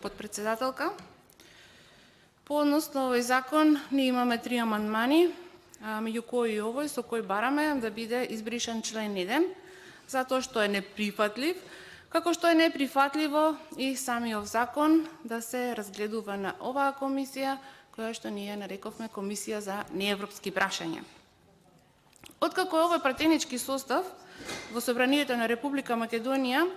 Подпредседателка. По однос на овој закон ние имаме 3 амандмани, меѓу кои и овој со кој бараме да биде избришан член 1, затоа што е неприфатлив, како што е неприфатливо и самиот закон да се разгледува на оваа комисија, која што ние нарековме Комисија за неевропски прашања. Откако е овој пратенички состав во Собранието на Република Македонија,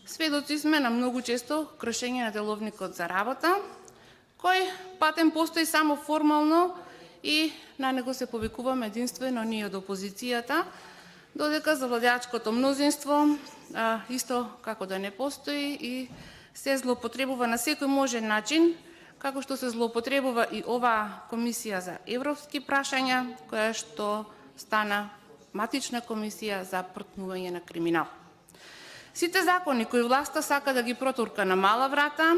сведоци сме на многу често кршење на деловникот за работа, кој патен постои само формално и на него се повикуваме единствено ние од опозицијата, додека за владеачкото мнозинство исто како да не постои и се злоупотребува на секој можен начин, како што се злоупотребува и оваа Комисија за европски прашања, која што стана матична комисија за протнување на криминал. Сите закони кои власта сака да ги протурка на мала врата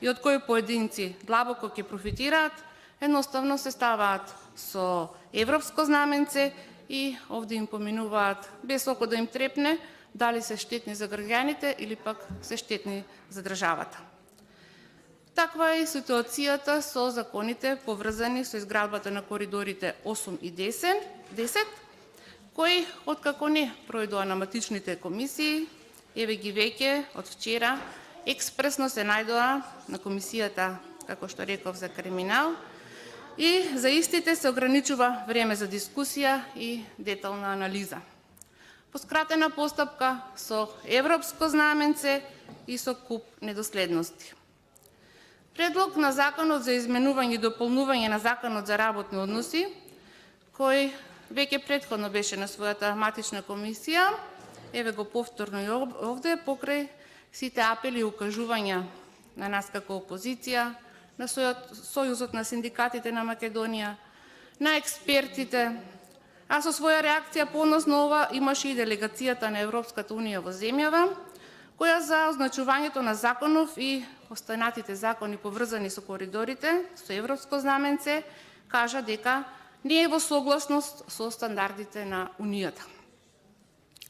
и од кои поединци длабоко ќе профитираат, едноставно се ставаат со европско знаменце и овде им поминуваат без око да им трепне дали се штетни за граѓаните или пак се штетни за државата. Таква е ситуацијата со законите поврзани со изградбата на коридорите 8 и 10, кои, откако не пројдоа на матичните комисии, еве ги веќе од вчера експресно се најдоа на комисијата, како што реков, за криминал, и за истите се ограничува време за дискусија и детална анализа. По скратена постапка со европско знаменце и со куп недоследности. Предлог на Законот за изменување и дополнување на Законот за работни односи, кој веќе претходно беше на својата матична комисија, еве го повторно и овде, покрај сите апели и укажувања на нас како опозиција, на Сојузот на синдикатите на Македонија, на експертите, а со своја реакција поносно ова имаше и делегацијата на Европската унија во земјава, која за означувањето на законов и останатите закони поврзани со коридорите, со европско знаменце, кажа дека не е во согласност со стандардите на Унијата.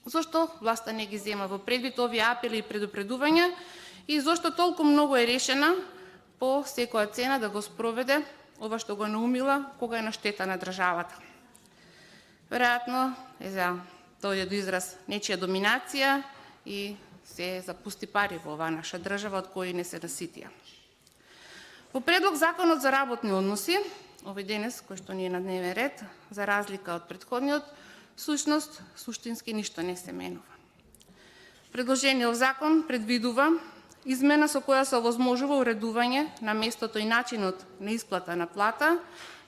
Зошто власта не ги зема во предвид овие апели и предупредувања и зошто толку многу е решена по секоја цена да го спроведе ова што го наумила кога е на штета на државата. Веројатно е за дојде до израз нечија доминација и се запусти пари во оваа наша држава од кои не се наситија. Во предлог Законот за работни односи, овој денес, кој што ни е на дневен ред, за разлика од претходниот, суштински ништо не се менува. Предложениот закон предвидува измена со која се овозможува уредување на местото и начинот на исплата на плата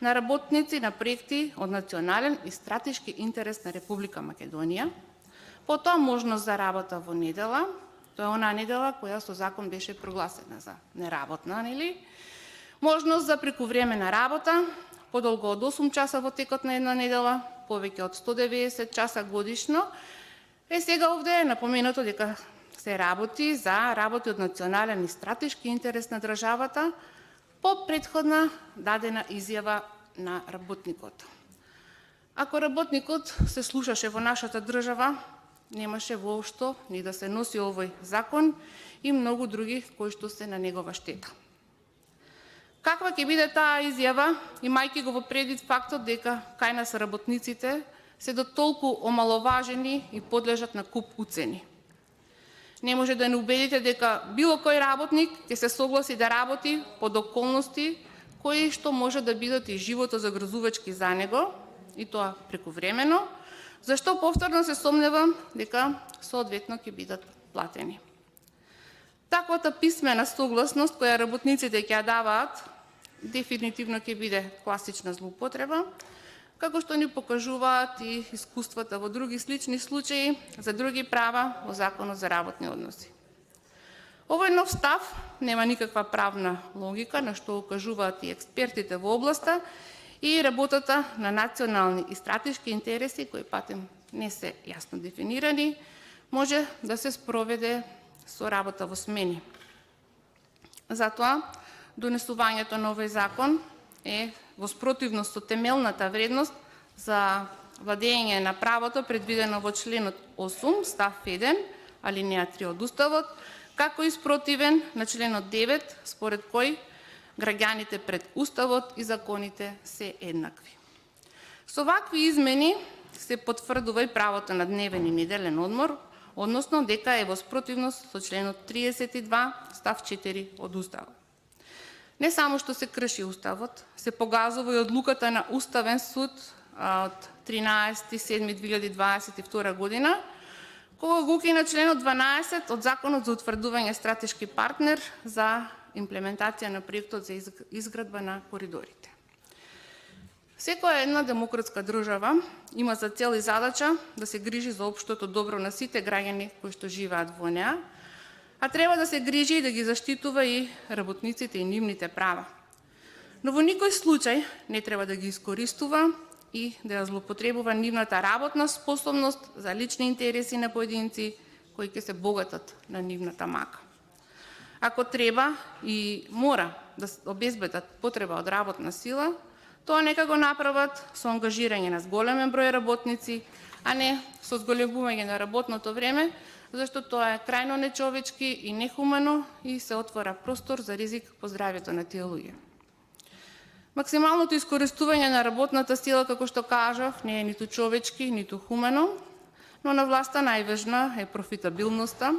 на работници на проекти од национален и стратешки интерес на Република Македонија, потоа можност за работа во недела, тоа е онаа недела која со закон беше прогласена за неработна, нели? Можност за прекувремена работа, подолго од 8 часа во текот на една недела, повеќе од 190 часа годишно. Сега овде е напоменато дека се работи од национален и стратешки интерес на државата по претходна дадена изјава на работникот. Ако работникот се слушаше во нашата држава, немаше воопшто ни да се носи овој закон и многу други кои што се на негова штета. Каква ќе биде таа изјава, имајќи го во предвид фактот дека кај нас работниците се до толку омаловажени и подлежат на куп уцени? Не може да не убедите дека било кој работник ќе се согласи да работи под околности кои што може да бидат и живото загрозувачки за него, и тоа прекувремено, зашто повторно се сомневам дека соодветно ќе бидат платени. Таквата писмена согласност која работниците ќе ја даваат, дефинитивно ќе биде класична злоупотреба, како што ни покажуваат и искуствата во други слични случаи за други права во Законот за работни односи. Овој нов став нема никаква правна логика, на што укажуваат и експертите во областа, и работата на национални и стратешки интереси, кои патем не се јасно дефинирани, може да се спроведе со работа во смени. Затоа, донесувањето на овој закон е во спротивност со темелната вредност за владење на правото предвидено во членот 8, став 1, алинеја 3 од Уставот, како и спротивен на членот 9, според кој граѓаните пред Уставот и законите се еднакви. Со вакви измени се потврдува и правото на дневен и неделен одмор, односно дека е во спротивност со членот 32, став 4 од Уставот. Не само што се крши Уставот, се погазува и одлуката на Уставен суд од 13.7.2022 година, кога го укина членот 12 од Законот за утврдување стратешки партнер за имплементација на проектот за изградба на коридорите. Секоја една демократска држава има за цел и задача да се грижи за општото добро на сите граѓани кои што живеат во неа, а треба да се грижи и да ги заштитува и работниците и нивните права. Но во никој случај не треба да ги искористува и да ја злоупотребува нивната работна способност за лични интереси на поединци кои ќе се богатат на нивната мака. Ако треба и мора да обезбедат потреба од работна сила, тоа нека го направат со ангажирање на зголемен број работници, а не со зголемување на работното време, зашто тоа е крајно нечовечки и нехумано и се отвора простор за ризик по здравјето на тие луѓе. Максималното искористување на работната сила, како што кажав, не е ниту човечки, ниту хумано, но на власта најважна е профитабилноста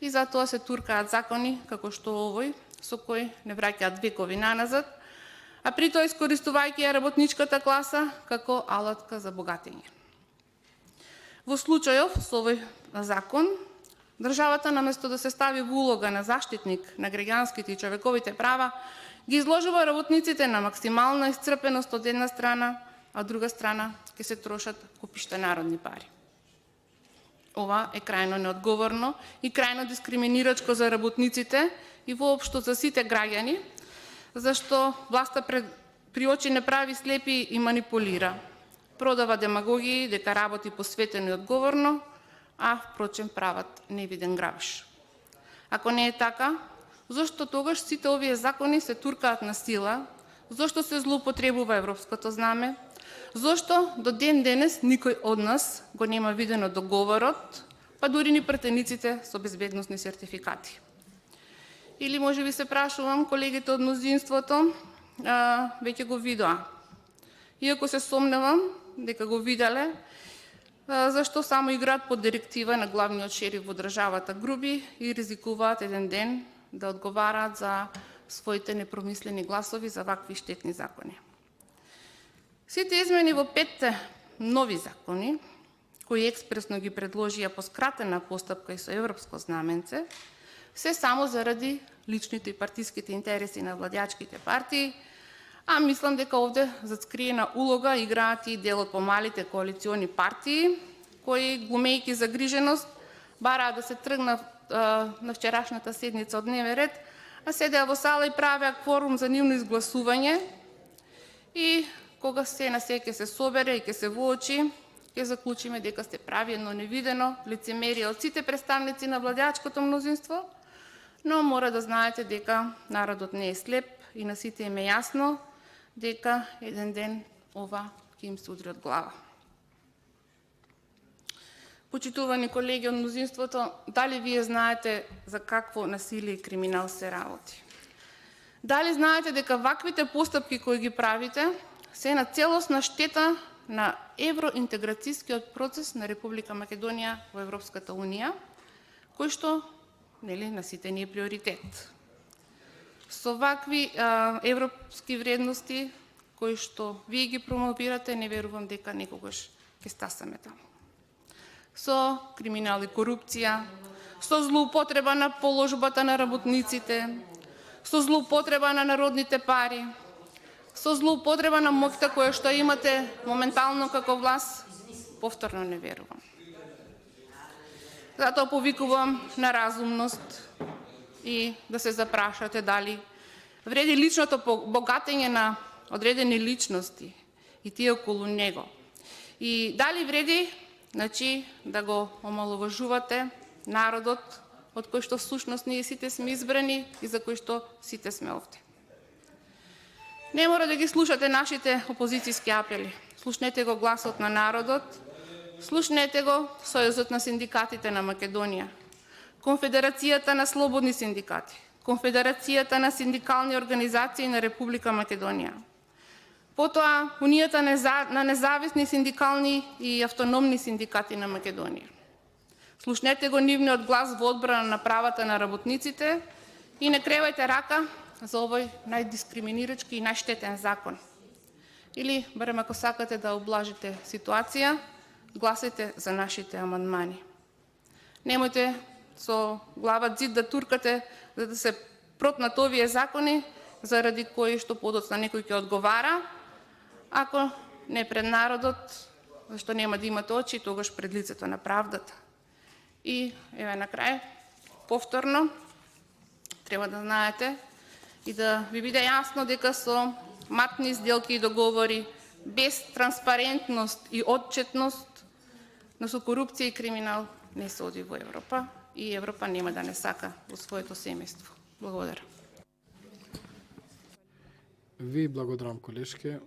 и затоа се туркаат закони како што овој, со кој не враќаат векови наназад, а при тоа искористувајќи ја работничката класа како алатка за богатење. Во случајов со овој закон, државата наместо да се стави во улога на заштитник на граѓанските и човековите права, ги изложува работниците на максимална исцрпеност од една страна, а од друга страна ќе се трошат купишта народни пари. Ова е крајно неодговорно и крајно дискриминирачко за работниците и воопшто за сите граѓани, зашто власта при очи не прави слепи и манипулира. Продава демагогии дека работи посветено и одговорно, а впрочем прават невиден грабеж. Ако не е така, зошто тогаш сите овие закони се туркаат на сила, зошто се злоупотребува европското знаме, зошто до ден денес никој од нас го нема видено договорот, па дури ни пратениците со безбедносни сертификати. Или може би се прашувам, колегите од мнозинството веќе го видоа. Иако се сомневам дека го виделе, зашто само играат под директива на главниот шериф во државата груби и ризикуваат еден ден да одговараат за своите непромислени гласови за вакви штетни закони. Сите измени во 5 нови закони, кои експресно ги предложија по скратена постапка и со европско знаменце, се само заради личните и партиските интереси на владеачките партии, а мислам дека овде зацкриена улога играат и дел од помалите коалициони партии, кои, глумејќи загриженост, бараа да се тргнат на вчерашната седница од дневен ред, а седеа во сала и правеа кворум за нивно изгласување и кога се на се ќе се собере и ќе се воочи, ќе заклучиме дека сте прави едно невидено лицемерие од сите представници на владеачкото мнозинство, но мора да знаете дека народот не е слеп и на сите им е јасно дека еден ден ова ќе им се удри од глава. Почитувани колеги од мнозинството, дали вие знаете за какво насилие и криминал се работи? Дали знаете дека ваквите постапки кои ги правите се на целосна штета на евроинтеграцијскиот процес на Република Македонија во Европската Унија, кој што на сите ни е приоритет. Со вакви европски вредности кои што вие ги промовирате, не верувам дека некогаш ќе стасаме таму. Со криминал и корупција, со злоупотреба на положбата на работниците, со злоупотреба на народните пари, со злоупотреба на моќта која што имате моментално како власт, повторно не верувам. Затоа повикувам на разумност и да се запрашате дали вреди личното богатење на одредени личности и тие околу него. И дали вреди да го омаловажувате народот од кој што всушност ние сите сме избрани и за кој што сите сме овде. Не мора да ги слушате нашите опозицијски апели. Слушнете го гласот на народот, слушнете го Сојузот на синдикатите на Македонија. Конфедерацијата на слободни синдикати, Конфедерацијата на синдикални организации на Република Македонија, потоа Унијата на независни синдикални и автономни синдикати на Македонија. Слушнете го нивниот глас во одбрана на правата на работниците и не кревајте рака за овој најдискриминирачки и најштетен закон. Или, барем ако сакате да облажите ситуација, гласайте за нашите амандмани. Немојте со глава зид да туркате за да се протнат овие закони, заради кои што подоцна некој ќе одговара, ако не пред народот, зашто нема да имате очи, тогаш пред лицето на правдата. И еве на крај, повторно, треба да знаете и да ви биде јасно дека со матни сделки и договори, без транспарентност и отчетност, но со корупција и криминал не се оди во Европа и Европа нема да не сака во своето семејство. Благодарам. Ви благодарам, колешке.